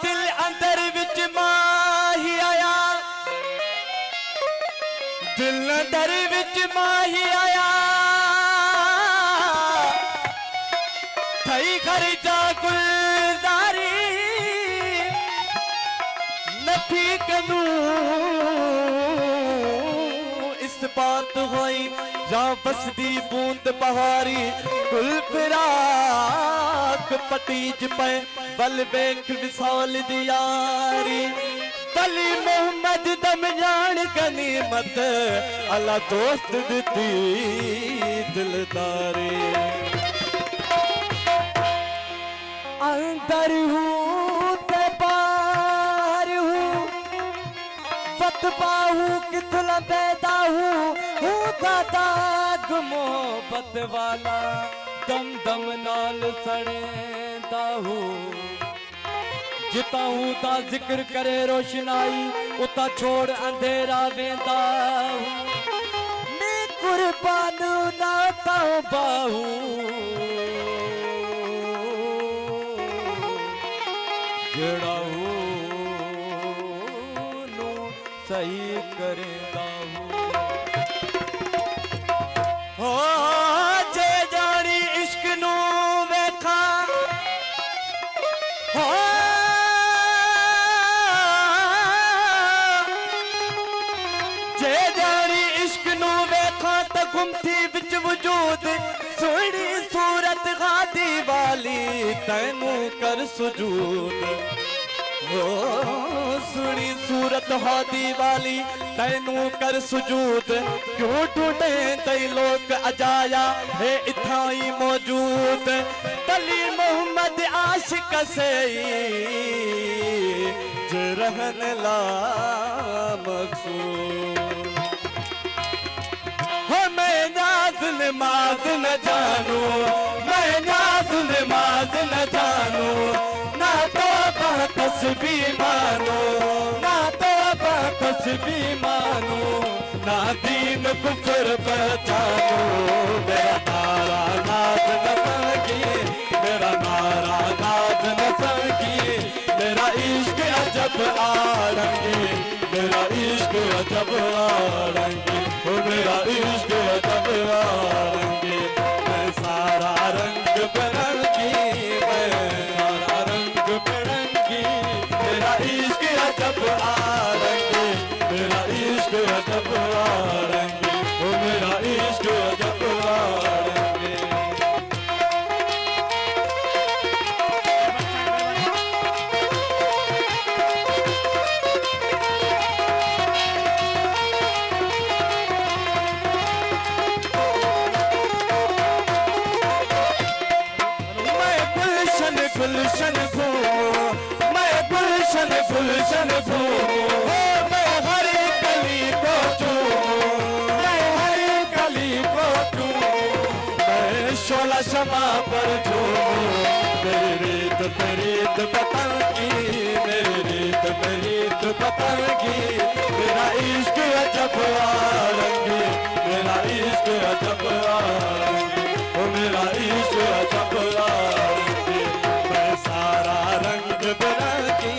दिल अंदर विच माही आया, दिल अंदर विच माही आया, थई खर्चा गुलदारी नथी कनू इस बात होई जा बसदी बूंद पहाड़ी कुल फिराक पटीज पे बल बेख विसाल दियारी तली मोहम्मद दम जान गनीमत अल्लाह दोस्त दिती दिलदारी अंदर हूँ ते बाहर हूँ फतवा हूँ कितना पैदा हूँ दाग मोहब्बत वाला दम दम नाल सड़ेंदा हूँ जिता हूँ ता जिक्र करे रोशनाई उता छोड़ अंधेरा वेंदा हूँ मैं कुर्बान ना तौबा हूँ जड़ा हूँ नो सही करेंदा हूँ हो जे जानी इश्क नू वेखा हो जे जानी इश्क नू वेखा तो गुमथी विच वजूद सोहनी सूरत गादी वाली तैनू कर सुजूद हो सुनी सूरत हादी वाली तैनू कर सुजूद क्यों ढूंढे तई लोग अजाया है इथाई मौजूद तली मोहम्मद आशिक से रहन ला मकसूद हो मैं नाज नमाज न जानू मैं नाज नमाज न जानू ना तो तस्बीह मानो ना तो तस्बीह मानो ना दीन कुफर पहचानो मेरा नारा नाज न संगी मेरा नारा नाज न संगी मेरा इश्क अजब आरंगी मेरा इश्क अजब आरंगी ओ मेरा इश्क अजब आरंगी मैं सारा रंग बिरंगी मैं सारा रंग बिरंगी मेरा इश्क अजब आरंगी मेरा इश्क अजब आरंगी ओ मेरा इश्क अजब आरंगी गुलशन फूल मैं गुलशन गुलशन फूल मैं हर कली को चूमूं मैं हर कली को चूमूं मैं शोला शमा पर झूमूं मेरी रीत पतंगी मेरी रीत पतंगी मेरा इश्क अजब आरंगी मेरा इश्क अजब आरंगी ओ मेरा इश्क अजब आरंगी सारा रंग बिरंगी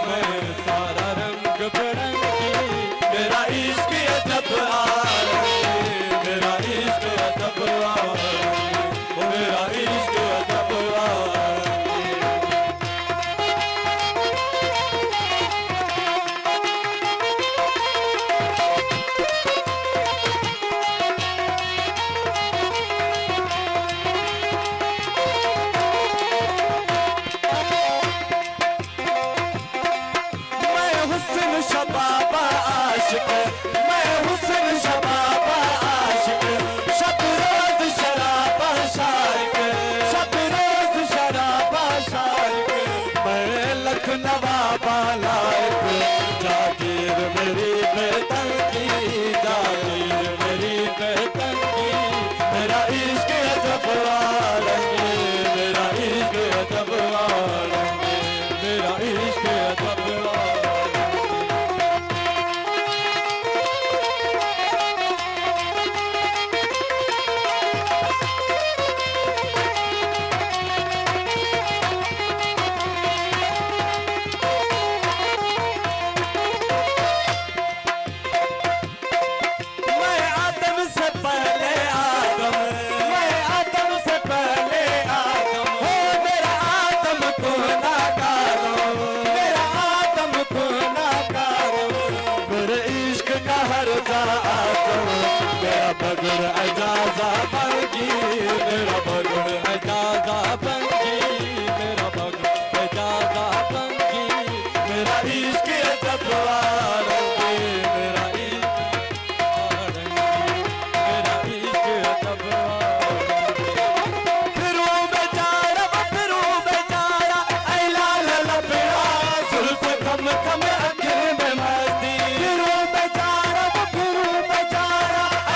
मैं सारा रंग बिरंगी मेरा इश्क अजब आरंगी मेरा इश्क अजब आरंगी ओ मेरा इश्क अजब आरंगी बगड़ एजाजा बनगी, मेरा बगड़ एजाजा बनगी, मेरा बगड़ एजाजा बनगी, मेरा इश्क अजब रंगी, मेरा इश्क रंगी, मेरा इश्क अजब फिरूं बेचारा ऐ लाल लपेड़ा, जुल्फ कम कम आंखें में मस्ती, फिरूं बेचारा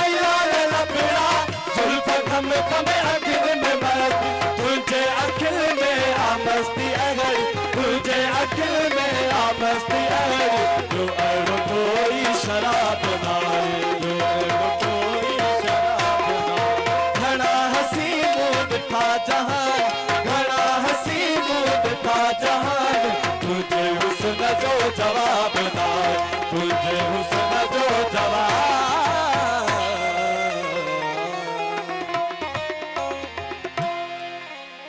ऐ लाल लपेड़ा, जुल्फ कम कम आंखें में मस्ती, तुझे अखिल में आ मस्ती अगर, तुझे अखिल में आ मस्ती अगर, जो अड़ कोई शराब नाए, जो अड़ कोई शराब नाए, घना हसी मूड था जहान, घना हसी मूड था जहान, तुझे हुस्न जो जवाब नाए, तुझे